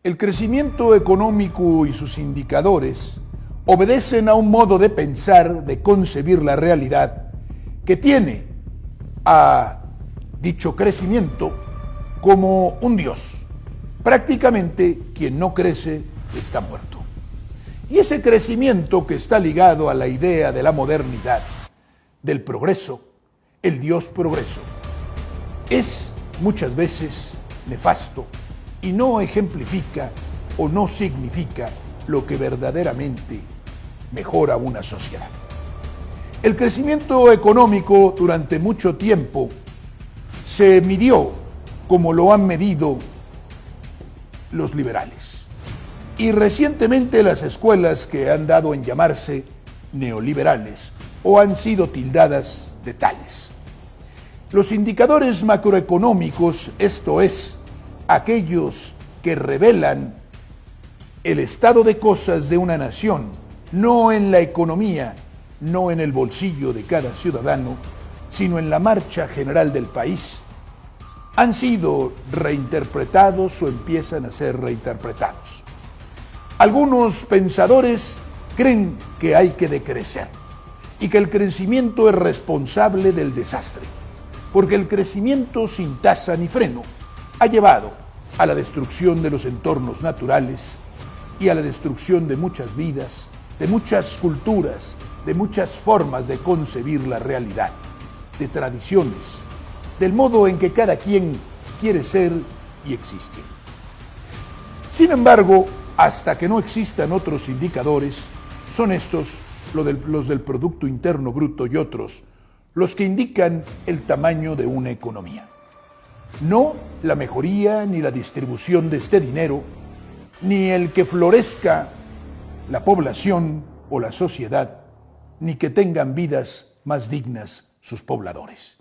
El crecimiento económico y sus indicadores obedecen a un modo de pensar, de concebir la realidad, que tiene a dicho crecimiento como un Dios. Prácticamente quien no crece está muerto. Y ese crecimiento que está ligado a la idea de la modernidad, del progreso, el Dios progreso, es muchas veces nefasto y no ejemplifica o no significa lo que verdaderamente mejora una sociedad. El crecimiento económico durante mucho tiempo se midió como lo han medido los liberales. Y recientemente las escuelas que han dado en llamarse neoliberales o han sido tildadas de tales. Los indicadores macroeconómicos, esto es, aquellos que revelan el estado de cosas de una nación, no en la economía, no en el bolsillo de cada ciudadano, sino en la marcha general del país, han sido reinterpretados o empiezan a ser reinterpretados. Algunos pensadores creen que hay que decrecer y que el crecimiento es responsable del desastre, porque el crecimiento sin tasa ni freno ha llevado a la destrucción de los entornos naturales y a la destrucción de muchas vidas, de muchas culturas, de muchas formas de concebir la realidad, de tradiciones, del modo en que cada quien quiere ser y existe. Sin embargo, hasta que no existan otros indicadores, son estos, los del Producto Interno Bruto y otros, los que indican el tamaño de una economía. No la mejoría ni la distribución de este dinero, ni el que florezca la población o la sociedad, ni que tengan vidas más dignas sus pobladores.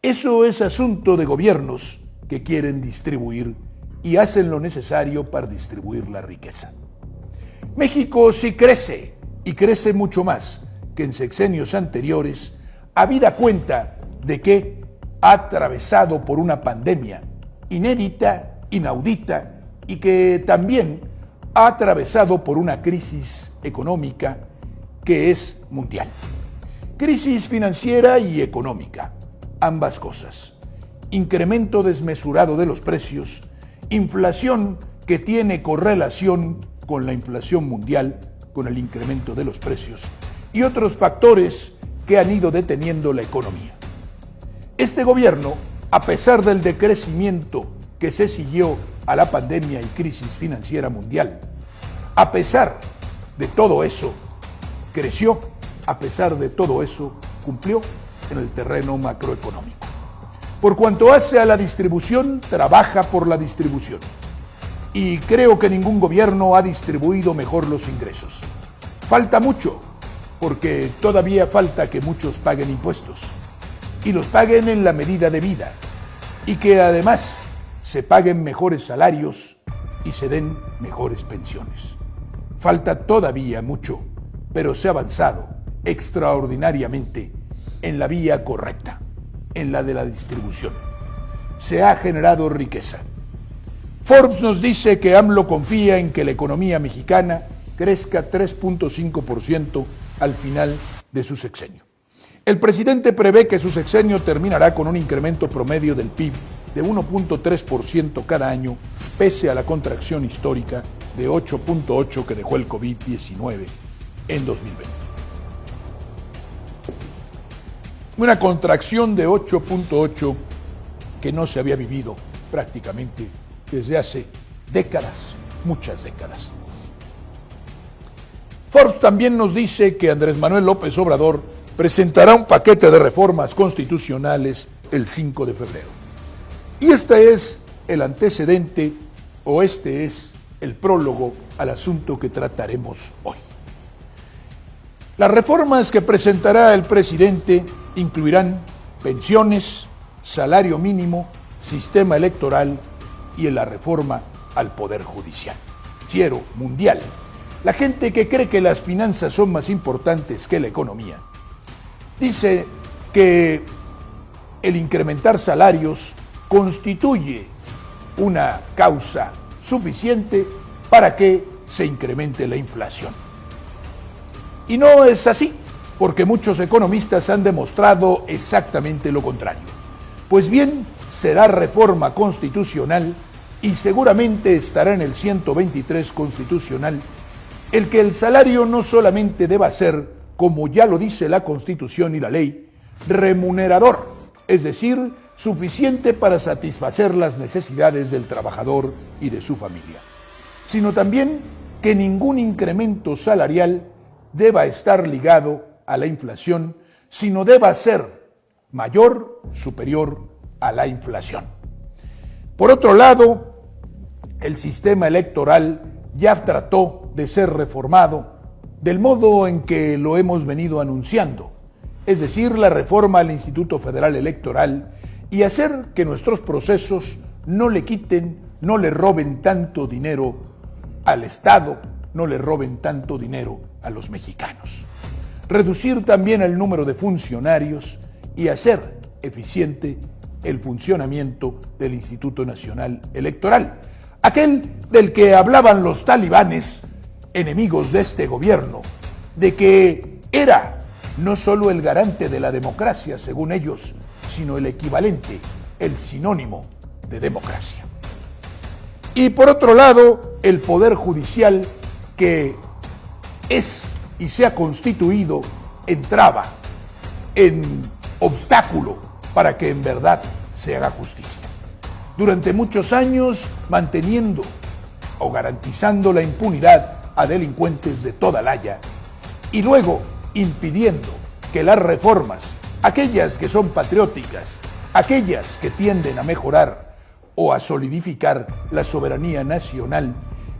Eso es asunto de gobiernos que quieren distribuir y hacen lo necesario para distribuir la riqueza. México sí crece, y crece mucho más que en sexenios anteriores, habida cuenta de que ha atravesado por una pandemia inédita, inaudita, y que también ha atravesado por una crisis económica que es mundial. Crisis financiera y económica, ambas cosas. Incremento desmesurado de los precios, inflación que tiene correlación con la inflación mundial, con el incremento de los precios, y otros factores que han ido deteniendo la economía. Este gobierno, a pesar del decrecimiento que se siguió a la pandemia y crisis financiera mundial, a pesar de todo eso, creció, a pesar de todo eso, cumplió en el terreno macroeconómico. Por cuanto hace a la distribución, trabaja por la distribución. Y creo que ningún gobierno ha distribuido mejor los ingresos. Falta mucho, porque todavía falta que muchos paguen impuestos. Y los paguen en la medida debida. Y que además se paguen mejores salarios y se den mejores pensiones. Falta todavía mucho, pero se ha avanzado extraordinariamente en la vía correcta, en la de la distribución. Se ha generado riqueza. Forbes nos dice que AMLO confía en que la economía mexicana crezca 3.5% al final de su sexenio. El presidente prevé que su sexenio terminará con un incremento promedio del PIB de 1.3% cada año, pese a la contracción histórica de 8.8% que dejó el COVID-19 en 2020. Una contracción de 8.8% que no se había vivido prácticamente desde hace décadas, muchas décadas. Forbes también nos dice que Andrés Manuel López Obrador presentará un paquete de reformas constitucionales el 5 de febrero. Y este es el antecedente, o este es el prólogo al asunto que trataremos hoy. Las reformas que presentará el presidente incluirán pensiones, salario mínimo, sistema electoral y la reforma al Poder Judicial. Financiero mundial. La gente que cree que las finanzas son más importantes que la economía dice que el incrementar salarios constituye una causa suficiente para que se incremente la inflación. Y no es así, porque muchos economistas han demostrado exactamente lo contrario. Pues bien, será reforma constitucional y seguramente estará en el 123 constitucional el que el salario no solamente deba ser, como ya lo dice la Constitución y la ley, remunerador, es decir, suficiente para satisfacer las necesidades del trabajador y de su familia, sino también que ningún incremento salarial deba estar ligado a la inflación, sino deba ser mayor, superior a la inflación. Por otro lado, el sistema electoral ya trató de ser reformado del modo en que lo hemos venido anunciando, es decir, la reforma al Instituto Federal Electoral y hacer que nuestros procesos no le quiten, no le roben tanto dinero al Estado, no le roben tanto dinero a los mexicanos. Reducir también el número de funcionarios y hacer eficiente el funcionamiento del Instituto Nacional Electoral, aquel del que hablaban los talibanes, enemigos de este gobierno, de que era no solo el garante de la democracia, según ellos, sino el equivalente, el sinónimo de democracia. Y por otro lado, el Poder Judicial, que es y se ha constituido en traba, en obstáculo para que en verdad se haga justicia. Durante muchos años manteniendo o garantizando la impunidad a delincuentes de toda laya y luego impidiendo que las reformas, aquellas que son patrióticas, aquellas que tienden a mejorar o a solidificar la soberanía nacional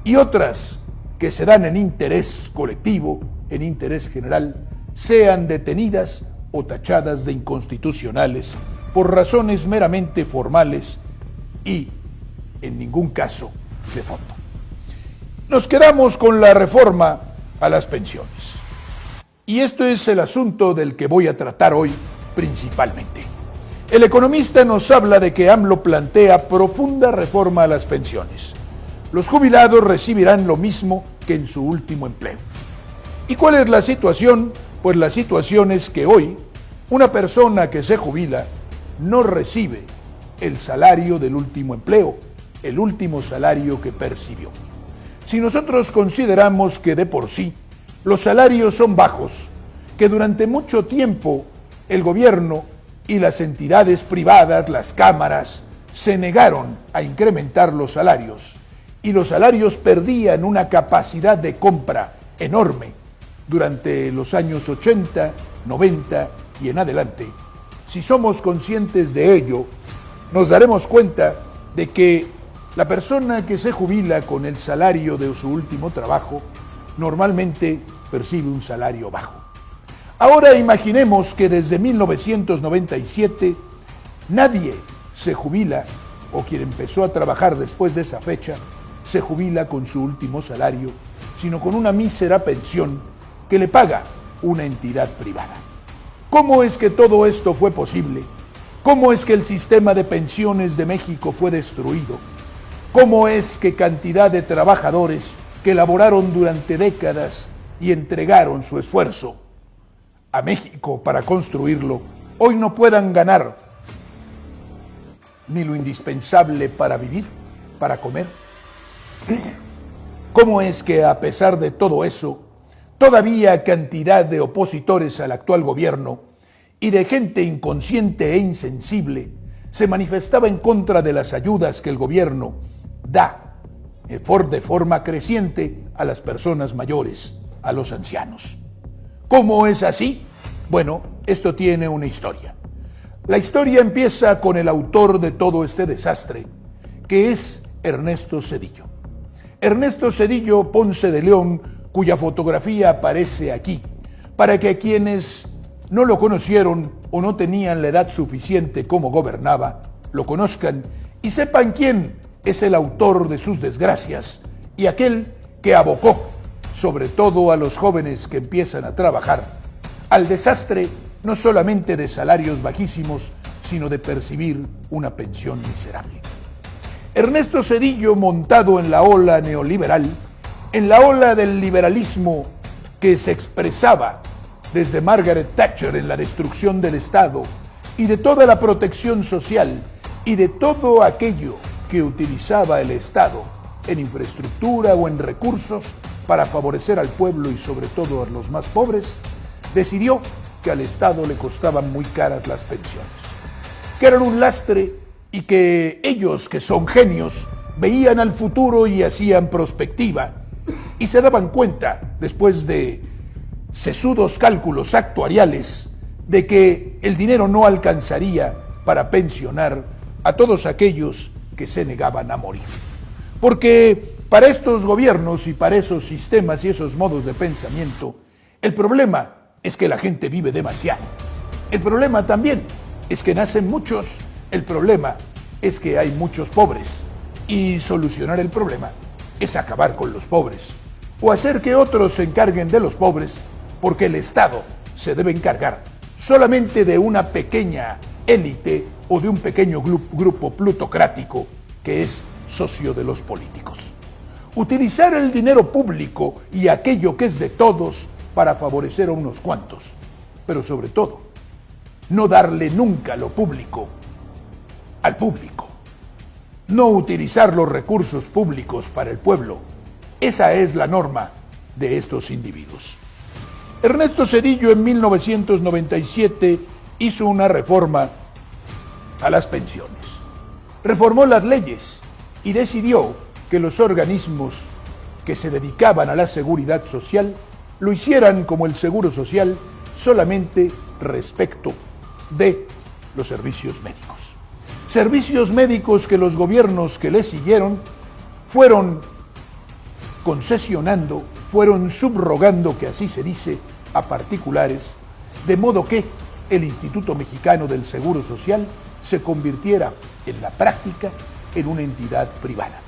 y otras que se dan en interés colectivo, en interés general, sean detenidas o tachadas de inconstitucionales por razones meramente formales y, en ningún caso, de fondo. Nos quedamos con la reforma a las pensiones. Y esto es el asunto del que voy a tratar hoy principalmente. El economista nos habla de que AMLO plantea profunda reforma a las pensiones. Los jubilados recibirán lo mismo que en su último empleo. ¿Y cuál es la situación? Pues la situación es que hoy una persona que se jubila no recibe el salario del último empleo, el último salario que percibió. Si nosotros consideramos que de por sí los salarios son bajos, que durante mucho tiempo el gobierno y las entidades privadas, las cámaras, se negaron a incrementar los salarios y los salarios perdían una capacidad de compra enorme durante los años 80, 90 y en adelante. Si somos conscientes de ello, nos daremos cuenta de que la persona que se jubila con el salario de su último trabajo normalmente percibe un salario bajo. Ahora imaginemos que desde 1997 nadie se jubila, o quien empezó a trabajar después de esa fecha, se jubila con su último salario, sino con una mísera pensión que le paga una entidad privada. ¿Cómo es que todo esto fue posible? ¿Cómo es que el sistema de pensiones de México fue destruido? ¿Cómo es que cantidad de trabajadores que laboraron durante décadas y entregaron su esfuerzo a México para construirlo, hoy no puedan ganar ni lo indispensable para vivir, para comer? ¿Cómo es que a pesar de todo eso, todavía cantidad de opositores al actual gobierno y de gente inconsciente e insensible se manifestaba en contra de las ayudas que el gobierno da de forma creciente a las personas mayores, a los ancianos? ¿Cómo es así? Bueno, esto tiene una historia. La historia empieza con el autor de todo este desastre, que es Ernesto Zedillo. Ernesto Zedillo Ponce de León, cuya fotografía aparece aquí, para que quienes no lo conocieron o no tenían la edad suficiente como gobernaba, lo conozcan y sepan quién es el autor de sus desgracias y aquel que abocó, sobre todo a los jóvenes que empiezan a trabajar, al desastre no solamente de salarios bajísimos, sino de percibir una pensión miserable. Ernesto Zedillo, montado en la ola neoliberal, en la ola del liberalismo que se expresaba desde Margaret Thatcher en la destrucción del Estado y de toda la protección social y de todo aquello que utilizaba el Estado en infraestructura o en recursos para favorecer al pueblo y sobre todo a los más pobres, decidió que al Estado le costaban muy caras las pensiones, que eran un lastre y que ellos, que son genios, veían al futuro y hacían prospectiva y se daban cuenta, después de sesudos cálculos actuariales, de que el dinero no alcanzaría para pensionar a todos aquellos que se negaban a morir. Porque para estos gobiernos y para esos sistemas y esos modos de pensamiento, el problema es que la gente vive demasiado. El problema también es que nacen muchos. El problema es que hay muchos pobres. Y solucionar el problema es acabar con los pobres. O hacer que otros se encarguen de los pobres, porque el Estado se debe encargar solamente de una pequeña élite o de un pequeño grupo plutocrático que es socio de los políticos. Utilizar el dinero público y aquello que es de todos para favorecer a unos cuantos, pero sobre todo, no darle nunca lo público al público. No utilizar los recursos públicos para el pueblo. Esa es la norma de estos individuos. Ernesto Zedillo en 1997 hizo una reforma a las pensiones. Reformó las leyes y decidió que los organismos que se dedicaban a la seguridad social lo hicieran como el Seguro Social solamente respecto de los servicios médicos. Servicios médicos que los gobiernos que le siguieron fueron concesionando, fueron subrogando, que así se dice, a particulares, de modo que el Instituto Mexicano del Seguro Social se convirtiera en la práctica en una entidad privada.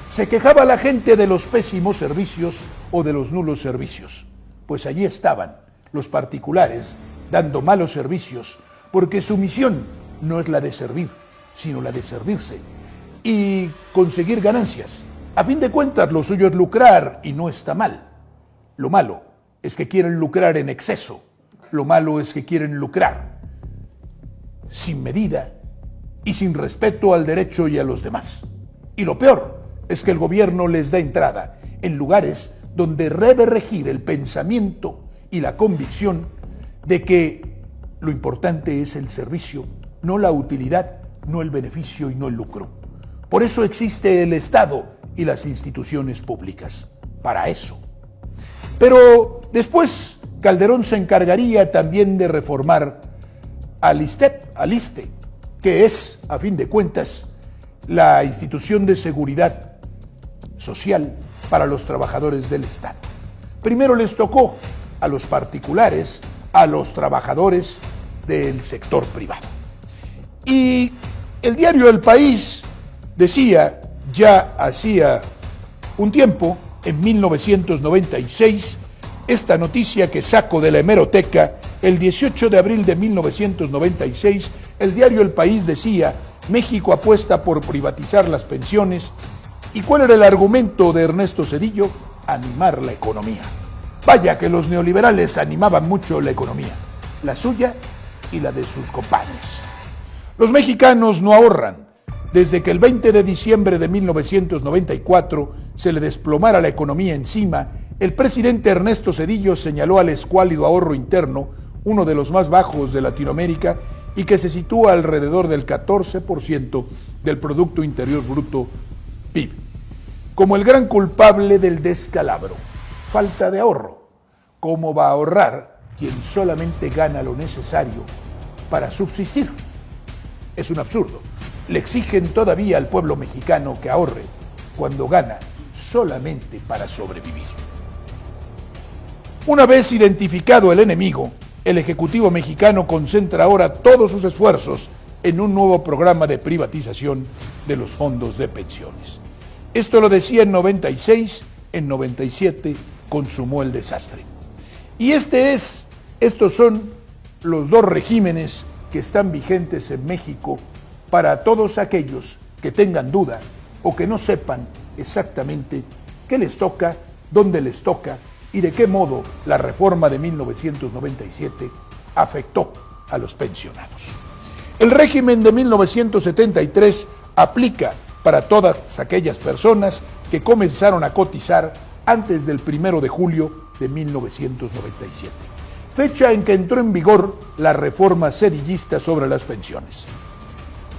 Se quejaba la gente de los pésimos servicios o de los nulos servicios, pues allí estaban los particulares dando malos servicios, porque su misión no es la de servir, sino la de servirse y conseguir ganancias. A fin de cuentas, lo suyo es lucrar y no está mal. Lo malo es que quieren lucrar en exceso. Lo malo es que quieren lucrar sin medida y sin respeto al derecho y a los demás. Y lo peor es que el gobierno les da entrada en lugares donde debe regir el pensamiento y la convicción de que lo importante es el servicio, no la utilidad, no el beneficio y no el lucro. Por eso existe el Estado y las instituciones públicas, para eso. Pero después Calderón se encargaría también de reformar al ISSSTE, que es, a fin de cuentas, la institución de seguridad social para los trabajadores del Estado. Primero les tocó a los particulares, a los trabajadores del sector privado. Y el diario El País decía, ya hacía un tiempo, en 1996, esta noticia que saco de la hemeroteca, el 18 de abril de 1996, el diario El País decía, México apuesta por privatizar las pensiones. ¿Y cuál era el argumento de Ernesto Zedillo? Animar la economía. Vaya que los neoliberales animaban mucho la economía, la suya y la de sus compadres. Los mexicanos no ahorran. Desde que el 20 de diciembre de 1994 se le desplomara la economía encima, el presidente Ernesto Zedillo señaló al escuálido ahorro interno, uno de los más bajos de Latinoamérica y que se sitúa alrededor del 14% del Producto Interior Bruto PIB, como el gran culpable del descalabro. Falta de ahorro. ¿Cómo va a ahorrar quien solamente gana lo necesario para subsistir? Es un absurdo. Le exigen todavía al pueblo mexicano que ahorre cuando gana solamente para sobrevivir. Una vez identificado el enemigo, el Ejecutivo mexicano concentra ahora todos sus esfuerzos en un nuevo programa de privatización de los fondos de pensiones. Esto lo decía en 96, en 97 consumó el desastre. Y estos son los dos regímenes que están vigentes en México para todos aquellos que tengan duda o que no sepan exactamente qué les toca, dónde les toca y de qué modo la reforma de 1997 afectó a los pensionados. El régimen de 1973 aplica para todas aquellas personas que comenzaron a cotizar antes del 1 de julio de 1997, fecha en que entró en vigor la reforma sedillista sobre las pensiones.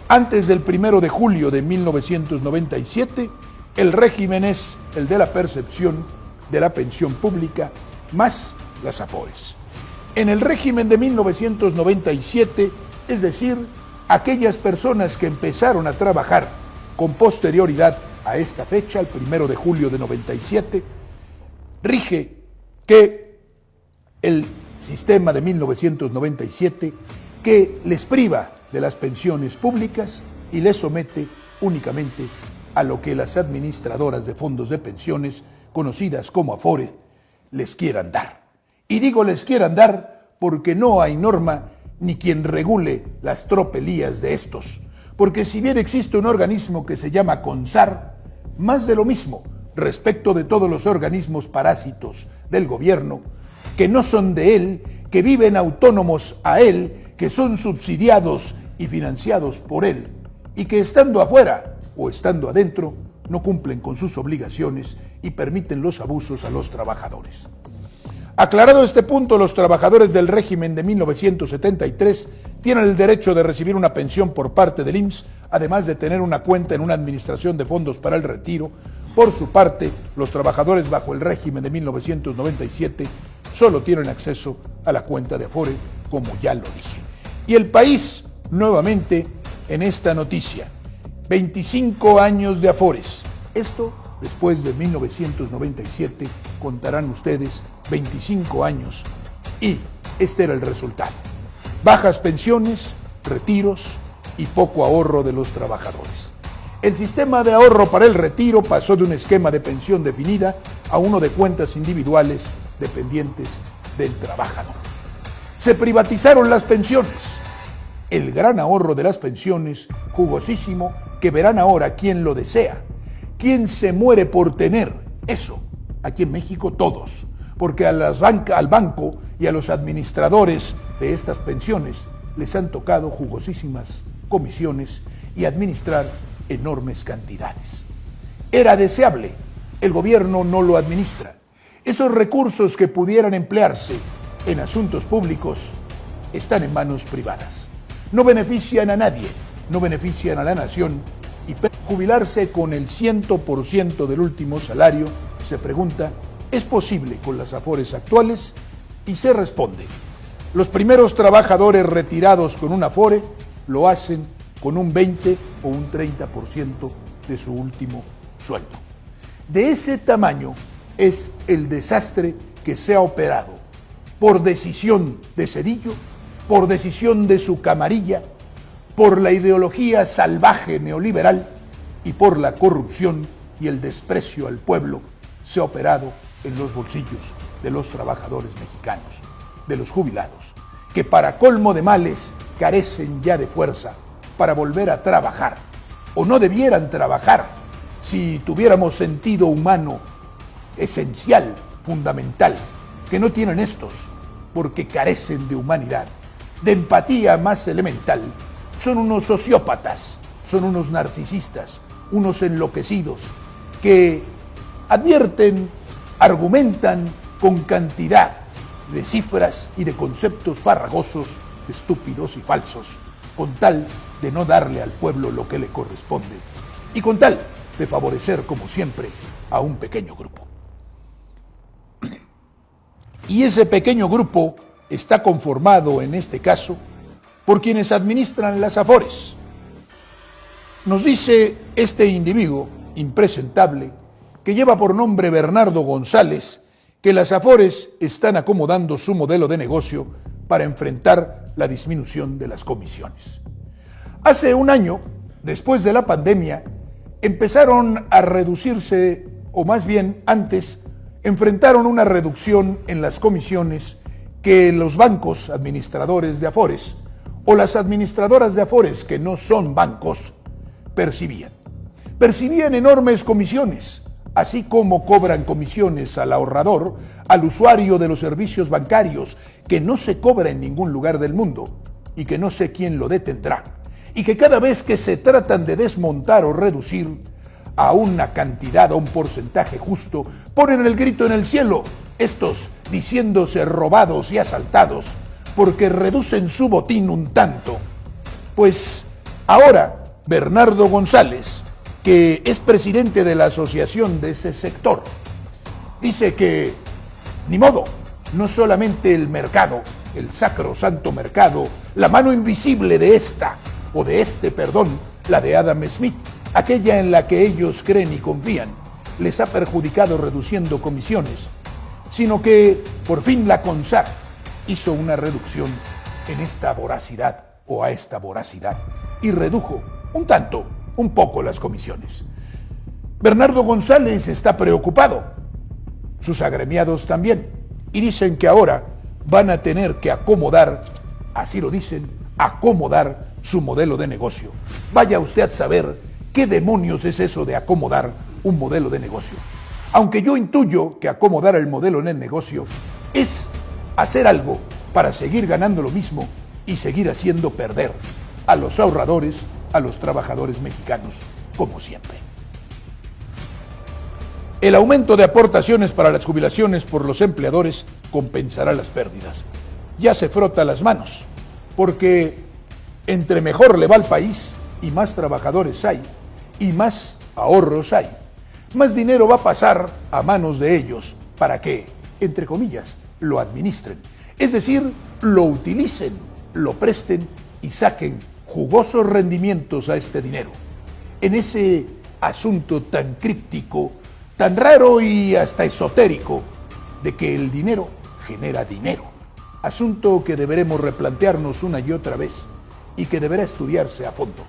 Antes del 1 de julio de 1997, el régimen es el de la percepción de la pensión pública más las AFORES. En el régimen de 1997, es decir, aquellas personas que empezaron a trabajar con posterioridad a esta fecha, el 1 de julio de 97, rige que el sistema de 1997 que les priva de las pensiones públicas y les somete únicamente a lo que las administradoras de fondos de pensiones, conocidas como AFORE, les quieran dar. Y digo les quieran dar porque no hay norma ni quien regule las tropelías de estos. Porque si bien existe un organismo que se llama CONSAR, más de lo mismo respecto de todos los organismos parásitos del gobierno, que no son de él, que viven autónomos a él, que son subsidiados y financiados por él, y que estando afuera o estando adentro, no cumplen con sus obligaciones y permiten los abusos a los trabajadores. Aclarado este punto, los trabajadores del régimen de 1973 tienen el derecho de recibir una pensión por parte del IMSS, además de tener una cuenta en una administración de fondos para el retiro. Por su parte, los trabajadores bajo el régimen de 1997 solo tienen acceso a la cuenta de AFORE, como ya lo dije. Y el país, nuevamente, en esta noticia, 25 años de AFORES. Esto, después de 1997, contarán ustedes 25 años. Y este era el resultado. Bajas pensiones, retiros y poco ahorro de los trabajadores. El sistema de ahorro para el retiro pasó de un esquema de pensión definida a uno de cuentas individuales dependientes del trabajador. Se privatizaron las pensiones. El gran ahorro de las pensiones, jugosísimo, que verán ahora quien lo desea, quien se muere por tener eso. Aquí en México todos, porque al banco y a los administradores de estas pensiones les han tocado jugosísimas comisiones y administrar enormes cantidades. Era deseable, el gobierno no lo administra. Esos recursos que pudieran emplearse en asuntos públicos están en manos privadas. No benefician a nadie, no benefician a la nación, y jubilarse con el 100% del último salario, se pregunta, ¿es posible con las AFORES actuales? Y se responde, los primeros trabajadores retirados con una AFORE lo hacen con un 20 o un 30% de su último sueldo. De ese tamaño es el desastre que se ha operado por decisión de Zedillo, por decisión de su camarilla, por la ideología salvaje neoliberal y por la corrupción y el desprecio al pueblo, se ha operado en los bolsillos de los trabajadores mexicanos, de los jubilados, que para colmo de males carecen ya de fuerza para volver a trabajar, o no debieran trabajar si tuviéramos sentido humano esencial, fundamental, que no tienen estos, porque carecen de humanidad, de empatía más elemental. Son unos sociópatas, son unos narcisistas, unos enloquecidos que advierten, argumentan con cantidad de cifras y de conceptos farragosos, estúpidos y falsos, con tal de no darle al pueblo lo que le corresponde y con tal de favorecer, como siempre, a un pequeño grupo. Y ese pequeño grupo está conformado, en este caso, por quienes administran las AFORES. Nos dice este individuo impresentable, que lleva por nombre Bernardo González, que las AFORES están acomodando su modelo de negocio para enfrentar la disminución de las comisiones. Hace un año, después de la pandemia, empezaron a reducirse, o más bien antes, enfrentaron una reducción en las comisiones que los bancos administradores de AFORES o las administradoras de AFORES que no son bancos percibían. percibían enormes comisiones, así como cobran comisiones al ahorrador, al usuario de los servicios bancarios, que no se cobra en ningún lugar del mundo y que no sé quién lo detendrá, y que cada vez que se tratan de desmontar o reducir a una cantidad, a un porcentaje justo, ponen el grito en el cielo, estos diciéndose robados y asaltados, porque reducen su botín un tanto. Pues ahora Bernardo González, que es presidente de la asociación de ese sector, dice que, ni modo, no solamente el mercado, el sacrosanto mercado, la mano invisible de la de Adam Smith, aquella en la que ellos creen y confían, les ha perjudicado reduciendo comisiones, sino que por fin la CONSAR hizo una reducción en esta voracidad o a esta voracidad y redujo un poco las comisiones. Bernardo González está preocupado, sus agremiados también, y dicen que ahora van a tener que acomodar, así lo dicen, acomodar su modelo de negocio. Vaya usted a saber qué demonios es eso de acomodar un modelo de negocio. Aunque yo intuyo que acomodar el modelo en el negocio es hacer algo para seguir ganando lo mismo y seguir haciendo perder a los ahorradores, a los trabajadores mexicanos, como siempre. El aumento de aportaciones para las jubilaciones por los empleadores compensará las pérdidas. Ya se frota las manos, porque entre mejor le va al país y más trabajadores hay y más ahorros hay, más dinero va a pasar a manos de ellos para que, entre comillas, lo administren. Es decir, lo utilicen, lo presten y saquen jugosos rendimientos a este dinero. En ese asunto tan críptico, tan raro y hasta esotérico, de que el dinero genera dinero. Asunto que deberemos replantearnos una y otra vez y que deberá estudiarse a fondo.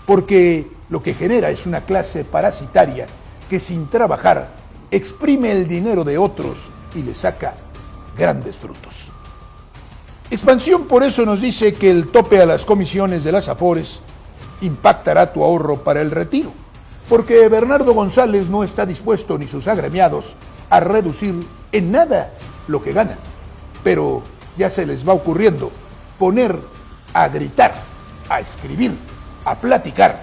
Porque lo que genera es una clase parasitaria que sin trabajar exprime el dinero de otros y le saca grandes frutos. Expansión por eso nos dice que el tope a las comisiones de las Afores impactará tu ahorro para el retiro, porque Bernardo González no está dispuesto ni sus agremiados a reducir en nada lo que ganan, pero ya se les va ocurriendo poner a gritar, a escribir, a platicar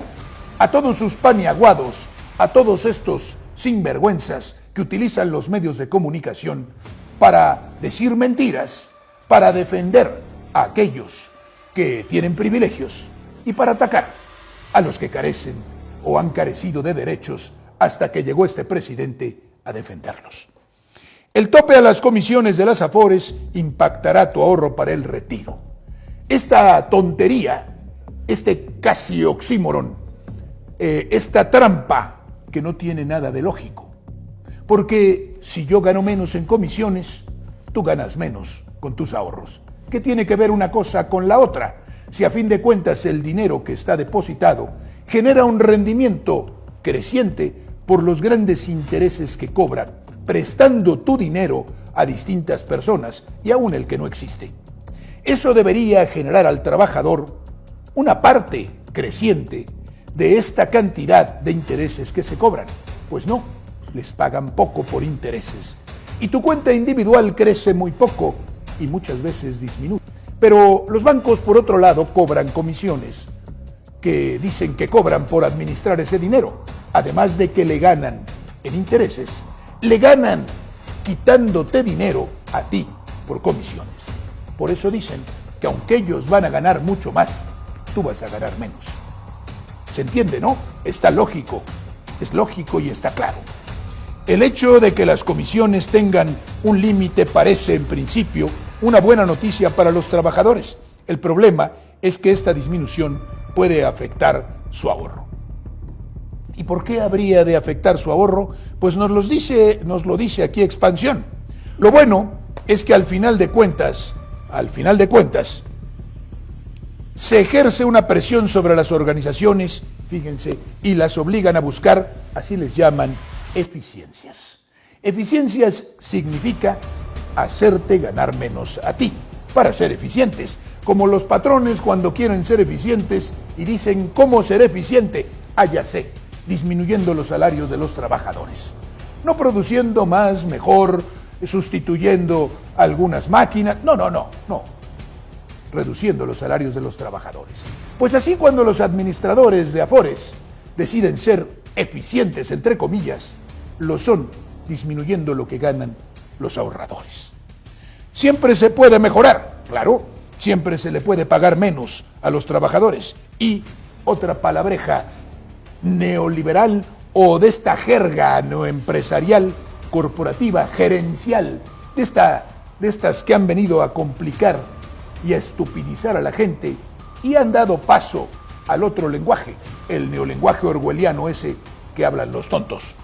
a todos sus paniaguados, a todos estos sinvergüenzas que utilizan los medios de comunicación para decir mentiras, para defender a aquellos que tienen privilegios y para atacar a los que carecen o han carecido de derechos hasta que llegó este presidente a defenderlos. El tope a las comisiones de las Afores impactará tu ahorro para el retiro. Esta tontería, este casi oxímoron, esta trampa que no tiene nada de lógico. Porque si yo gano menos en comisiones, tú ganas menos con tus ahorros. ¿Qué tiene que ver una cosa con la otra? Si a fin de cuentas el dinero que está depositado genera un rendimiento creciente por los grandes intereses que cobran, prestando tu dinero a distintas personas y aún el que no existe. Eso debería generar al trabajador una parte creciente de esta cantidad de intereses que se cobran. Pues no, les pagan poco por intereses. Y tu cuenta individual crece muy poco y muchas veces disminuye. Pero los bancos, por otro lado, cobran comisiones que dicen que cobran por administrar ese dinero. Además de que le ganan en intereses, le ganan quitándote dinero a ti por comisiones. Por eso dicen que aunque ellos van a ganar mucho más, tú vas a ganar menos. ¿Se entiende, no? Está lógico, es lógico y está claro. El hecho de que las comisiones tengan un límite parece, en principio, una buena noticia para los trabajadores. El problema es que esta disminución puede afectar su ahorro. ¿Y por qué habría de afectar su ahorro? Pues nos lo dice aquí Expansión. Lo bueno es que al final de cuentas, se ejerce una presión sobre las organizaciones, fíjense, y las obligan a buscar, así les llaman, eficiencias. Eficiencias significa hacerte ganar menos a ti, para ser eficientes. Como los patrones cuando quieren ser eficientes y dicen, ¿cómo ser eficiente? Ah, ya sé, disminuyendo los salarios de los trabajadores. No produciendo más, mejor, sustituyendo algunas máquinas, no. Reduciendo los salarios de los trabajadores. Pues así, cuando los administradores de Afores deciden ser eficientes, entre comillas, lo son disminuyendo lo que ganan los ahorradores. Siempre se puede mejorar, claro, siempre se le puede pagar menos a los trabajadores. Y otra palabreja neoliberal o de esta jerga neoempresarial, corporativa, gerencial, de estas que han venido a complicar y a estupidizar a la gente y han dado paso al otro lenguaje, el neolenguaje orwelliano ese que hablan los tontos.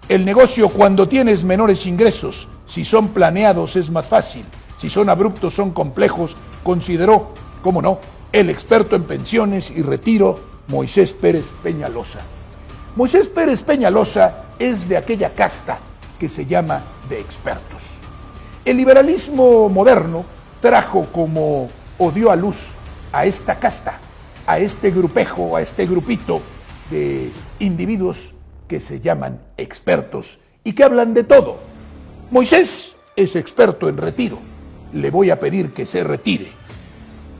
El negocio, cuando tienes menores ingresos, si son planeados es más fácil, si son abruptos son complejos, consideró, cómo no, el experto en pensiones y retiro, Moisés Pérez Peñalosa. Moisés Pérez Peñalosa es de aquella casta que se llama de expertos. El liberalismo moderno trajo como o dio a luz a esta casta, a este grupejo, a este grupito de individuos que se llaman expertos y que hablan de todo. Moisés es experto en retiro. Le voy a pedir que se retire.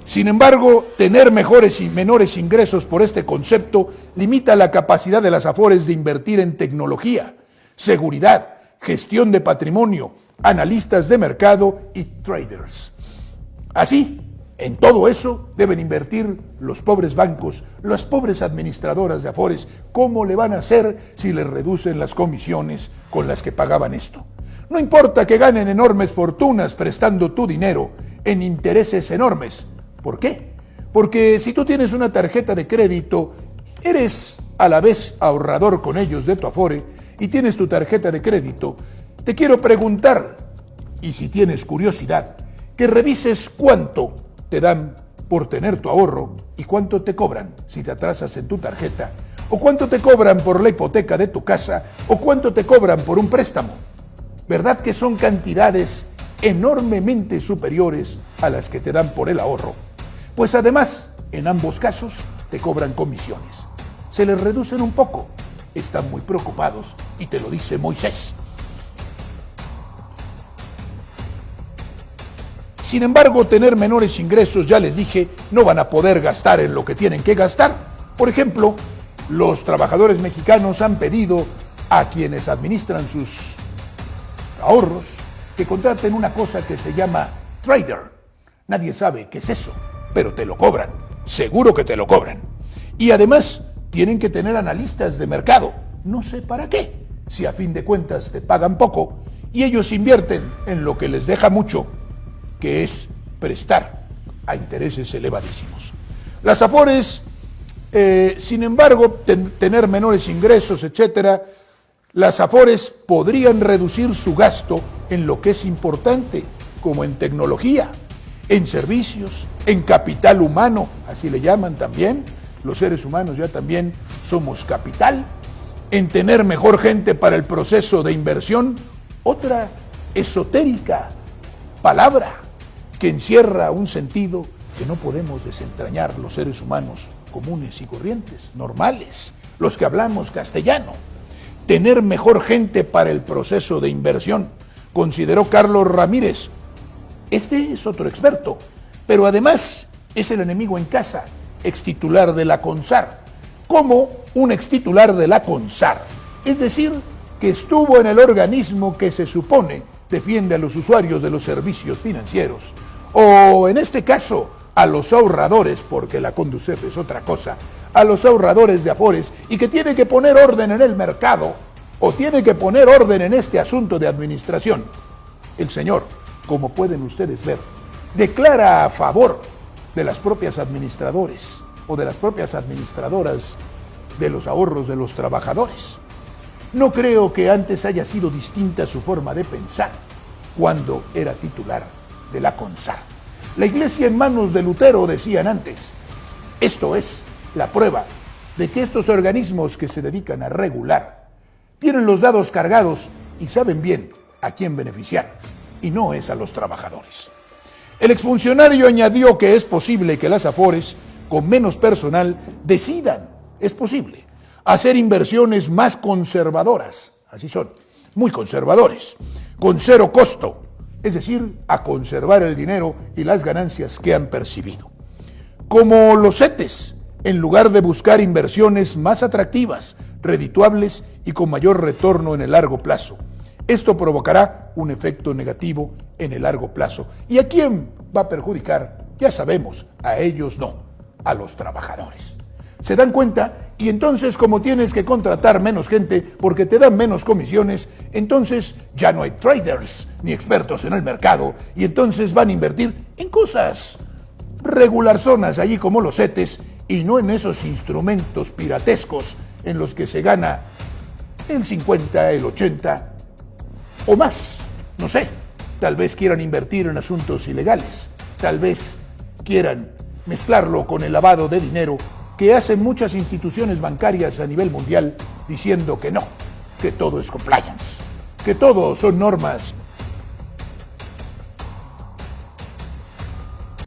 Sin embargo, tener mejores y menores ingresos por este concepto limita la capacidad de las Afores de invertir en tecnología, seguridad, gestión de patrimonio, analistas de mercado y traders. Así, en todo eso deben invertir los pobres bancos, las pobres administradoras de Afores. ¿Cómo le van a hacer si les reducen las comisiones con las que pagaban esto? No importa que ganen enormes fortunas prestando tu dinero en intereses enormes. ¿Por qué? Porque si tú tienes una tarjeta de crédito, eres a la vez ahorrador con ellos de tu Afore y tienes tu tarjeta de crédito, te quiero preguntar, y si tienes curiosidad, que revises cuánto te dan por tener tu ahorro y cuánto te cobran si te atrasas en tu tarjeta, o cuánto te cobran por la hipoteca de tu casa, o cuánto te cobran por un préstamo. ¿Verdad que son cantidades enormemente superiores a las que te dan por el ahorro? Pues además, en ambos casos, te cobran comisiones. Se les reducen un poco. Están muy preocupados y te lo dice Moisés. Sin embargo, tener menores ingresos, ya les dije, no van a poder gastar en lo que tienen que gastar. Por ejemplo, los trabajadores mexicanos han pedido a quienes administran sus ahorros que contraten una cosa que se llama trader. Nadie sabe qué es eso, pero te lo cobran, seguro que te lo cobran. Y además tienen que tener analistas de mercado, no sé para qué, si a fin de cuentas te pagan poco y ellos invierten en lo que les deja mucho, que es prestar a intereses elevadísimos. Las Afores, sin embargo, tener menores ingresos, etcétera, las Afores podrían reducir su gasto en lo que es importante, como en tecnología, en servicios, en capital humano, así le llaman también, los seres humanos ya también somos capital, en tener mejor gente para el proceso de inversión, otra esotérica palabra que encierra un sentido que no podemos desentrañar los seres humanos comunes y corrientes, normales, los que hablamos castellano. Tener mejor gente para el proceso de inversión, consideró Carlos Ramírez. Este es otro experto, pero además es el enemigo en casa, extitular de la CONSAR, como un extitular de la CONSAR, es decir, que estuvo en el organismo que se supone defiende a los usuarios de los servicios financieros, o en este caso a los ahorradores, porque la Conducef es otra cosa, a los ahorradores de Afores, y que tiene que poner orden en el mercado, o tiene que poner orden en este asunto de administración. El señor, como pueden ustedes ver, declara a favor de las propias administradores, o de las propias administradoras de los ahorros de los trabajadores. No creo que antes haya sido distinta su forma de pensar cuando era titular de la CONSAR. La iglesia en manos de Lutero, decían antes. Esto es la prueba de que estos organismos que se dedican a regular tienen los dados cargados y saben bien a quién beneficiar, y no es a los trabajadores. El exfuncionario añadió que es posible que las Afores, con menos personal, decidan, es posible, hacer inversiones más conservadoras, así son, muy conservadores, con cero costo, es decir, a conservar el dinero y las ganancias que han percibido. Como los CETES, en lugar de buscar inversiones más atractivas, redituables y con mayor retorno en el largo plazo. Esto provocará un efecto negativo en el largo plazo. ¿Y a quién va a perjudicar? Ya sabemos, a ellos no, a los trabajadores. ¿Se dan cuenta? Y entonces, como tienes que contratar menos gente porque te dan menos comisiones, entonces ya no hay traders ni expertos en el mercado y entonces van a invertir en cosas regular zonas allí como los CETES y no en esos instrumentos piratescos en los que se gana el 50, el 80 o más. No sé, tal vez quieran invertir en asuntos ilegales, tal vez quieran mezclarlo con el lavado de dinero que hacen muchas instituciones bancarias a nivel mundial diciendo que no, que todo es compliance, que todo son normas